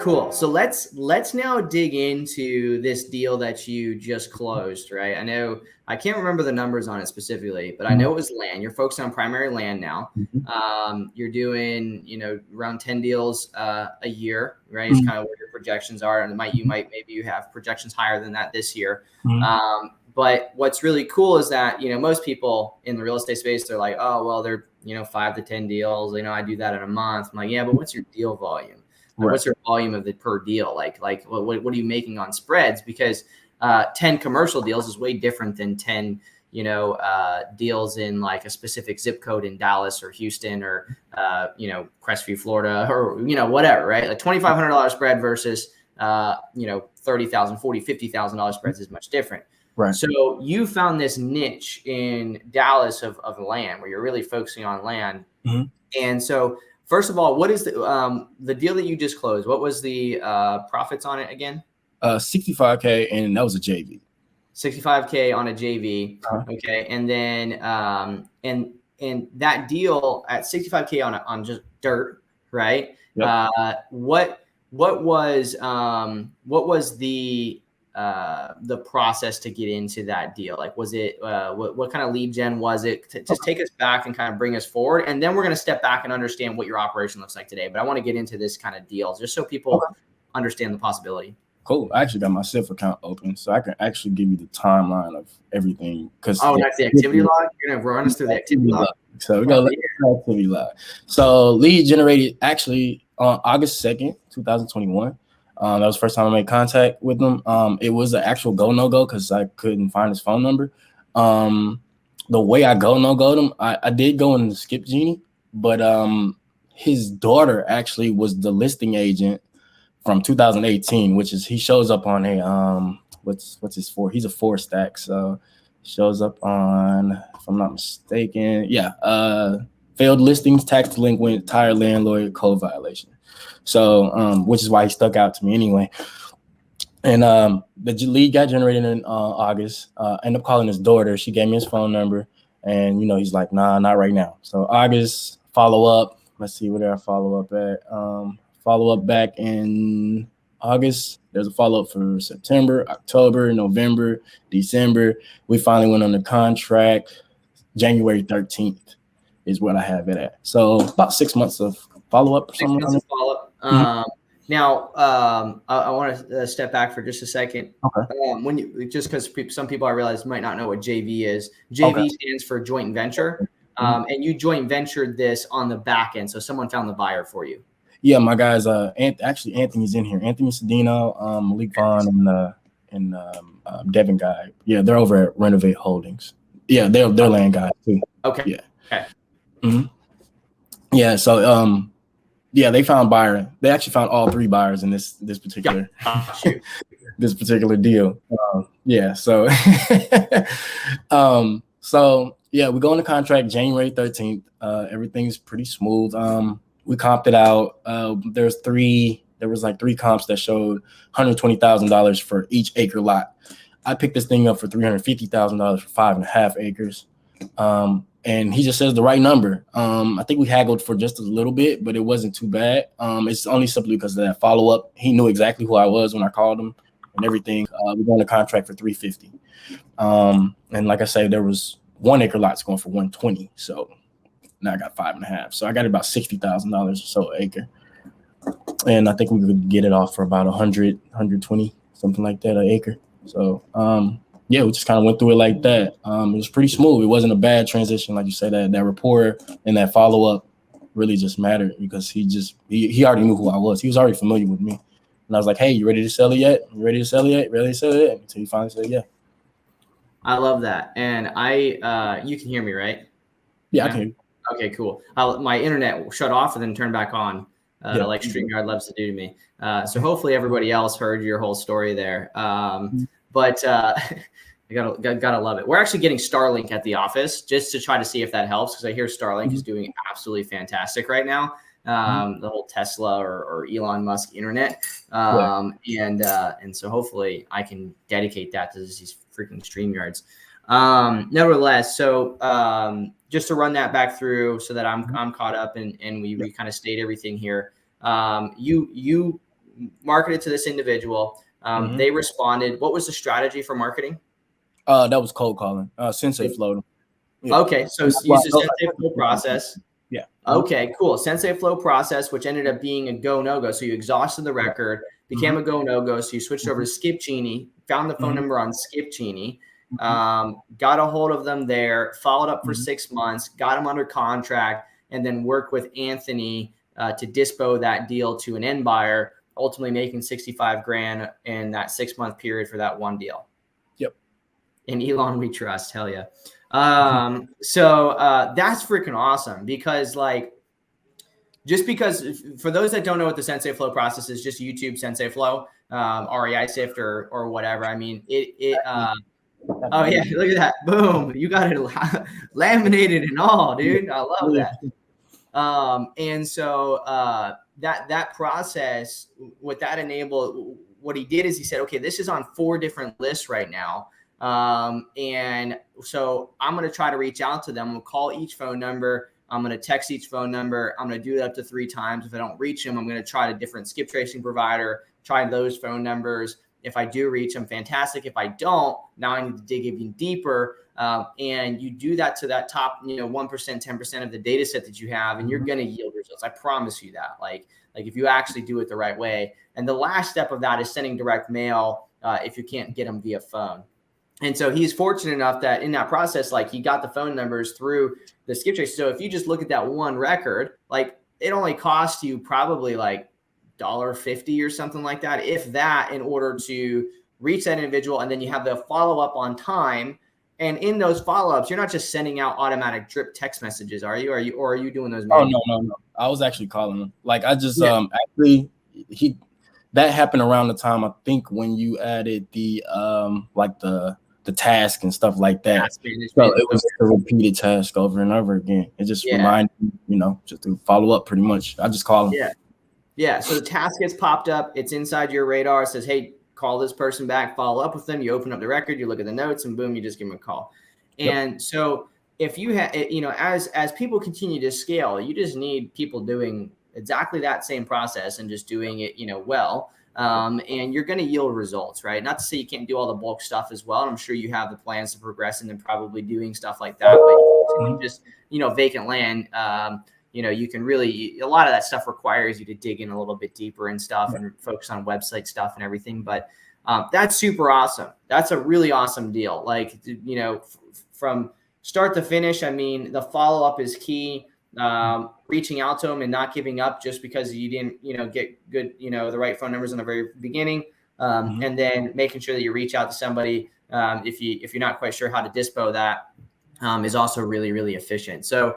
Cool. So let's now dig into this deal that you just closed, right? I know I can't remember the numbers on it specifically, but I know it was land. You're focused on primary land now. You're doing, around 10 deals a year, right? It's kind of where your projections are, and maybe you have projections higher than that this year. But what's really cool is that, most people in the real estate space, they're like, oh, well, they're 5 to 10 deals. I do that in a month. I'm like, yeah, but what's your deal volume? Like, what's your volume of the per deal? Like what are you making on spreads? Because 10 commercial deals is way different than 10, deals in like a specific zip code in Dallas or Houston or, Crestview, Florida, or, whatever, right? Like $2,500 spread versus, $30,000, $40,000, $50,000 spreads is much different. Right. So you found this niche in Dallas of land where you're really focusing on land. And so, first of all, what is the deal that you just closed? What was the profits on it again? $65K, and that was a JV. $65K on a JV. Okay, and then and that deal at $65K on just dirt, right? Yep. What was the process to get into that deal? Like, was it what kind of lead gen was it? Just take us back and kind of bring us forward, and then we're going to step back and understand what your operation looks like today. But I want to get into this kind of deal just so people understand the possibility. Cool. I actually got my SIF account open, so I can actually give you the timeline of everything. That's the activity log. You're going to run us through the activity log. So we got the activity log. So lead generated actually on August 2nd, 2021. That was the first time I made contact with him. It was an actual go no go because I couldn't find his phone number. The way I go no go him, I did go in the Skip Genie, but his daughter actually was the listing agent from 2018, which is he shows up on a what's his 4? He's a 4 stack, so shows up on, if I'm not mistaken, failed listings, tax delinquent, tire landlord, code violation. So, which is why he stuck out to me anyway. And the lead got generated in August. Ended up calling his daughter. She gave me his phone number, and he's like, nah, not right now. So August, follow up. Let's see where did I follow up at. Follow up back in August. There's a follow up for September, October, November, December. We finally went on the contract. January 13th is what I have it at. So about 6 months of follow up. 6 months of follow up. Now, I want to step back for just a second. Okay. Just because some people I realize might not know what JV is. JV stands for joint venture, and you joint ventured this on the back end. So someone found the buyer for you. Yeah, my guys. Actually, Anthony's in here. Anthony Cedino, Malik Vaughn, and Devin Guy. Yeah, they're over at Renovate Holdings. Yeah, they're land guys too. Okay. Yeah. Okay. Yeah. So they found buyer. They actually found all 3 buyers in this particular this particular deal. So we go into contract January 13th. Everything's pretty smooth. We comped it out. There was 3 comps that showed $120,000 for each acre lot. I picked this thing up for $350,000 for 5.5 acres. And he just says the right number. I think we haggled for just a little bit, but it wasn't too bad. It's only simply because of that follow up. He knew exactly who I was when I called him and everything. We got on the contract for $350. And like I say, there was 1 acre lots going for $120. So now I got 5.5. So I got about $60,000 or so an acre. And I think we could get it off for about 100, 120, something like that, an acre. So, we just kind of went through it like that. It was pretty smooth. It wasn't a bad transition. Like you said, that rapport and that follow-up really just mattered because he already knew who I was. He was already familiar with me. And I was like, hey, you ready to sell it yet? You ready to sell it yet? Ready to sell it yet? Until he finally said, yeah. I love that. And you can hear me, right? Yeah, I can. Okay, cool. My internet shut off and then turned back on, like StreamYard loves to do to me. So hopefully everybody else heard your whole story there. But I gotta love it. We're actually getting Starlink at the office just to try to see if that helps because I hear Starlink is doing absolutely fantastic right now. The whole Tesla or Elon Musk internet, and so hopefully I can dedicate that to these freaking StreamYards. Nevertheless, so just to run that back through so that I'm caught up and we kind of state everything here. You marketed to this individual. They responded. What was the strategy for marketing? That was cold calling. Sensei flowed. Yeah. Okay, so use the Sensei flow process. Yeah. Okay, cool. Sensei flow process, which ended up being a go no go. So you exhausted the record, became a go no go. So you switched over to Skip Genie, found the phone number on Skip Genie, got a hold of them there, followed up for 6 months, got them under contract, and then worked with Anthony to dispo that deal to an end buyer, ultimately making 65 grand in that 6 month period for that one deal. Yep. And Elon we trust, hell yeah. So that's freaking awesome because just because for those that don't know what the Sensei flow process is, just YouTube Sensei flow, REISift or whatever. I mean, oh yeah, look at that. Boom. You got it laminated and all, dude. I love that. And so that process, what that enabled, what he did is he said, okay, this is on 4 different lists right now. And so I'm going to try to reach out to them. We'll call each phone number. I'm going to text each phone number. I'm going to do that up to 3 times. If I don't reach them, I'm going to try a different skip tracing provider, try those phone numbers. If I do reach them, fantastic. If I don't, now I need to dig even deeper. And you do that to that top, 1%, 10% of the data set that you have, and you're going to yield results. I promise you that. Like if you actually do it the right way. And the last step of that is sending direct mail if you can't get them via phone. And so he's fortunate enough that in that process, he got the phone numbers through the skip trace. So if you just look at that one record, it only costs you probably $1.50 or something like that, if that, in order to reach that individual. And then you have the follow-up on time. And in those follow-ups, you're not just sending out automatic drip text messages, are you? Or are you doing those? Oh, no. I was actually calling them. I just actually that happened around the time, I think, when you added the the task and stuff like that. So it was a repeated task over and over again. It just reminded me, just to follow up pretty much. I just call them. Yeah. So the task gets popped up. It's inside your radar. It says, hey, call this person back, follow up with them. You open up the record, you look at the notes, and boom, you just give them a call. And so if you have, as people continue to scale, you just need people doing exactly that same process and just doing it, well. And you're going to yield results, right? Not to say you can't do all the bulk stuff as well. And I'm sure you have the plans to progress and then probably doing stuff like that. But just, vacant land, you can really, a lot of that stuff requires you to dig in a little bit deeper and stuff and focus on website stuff and everything. But that's super awesome. That's a really awesome deal. From start to finish, I mean, the follow-up is key. Reaching out to them and not giving up just because you didn't, get good, the right phone numbers in the very beginning. And then making sure that you reach out to somebody if you're not quite sure how to dispo that is also really, really efficient. So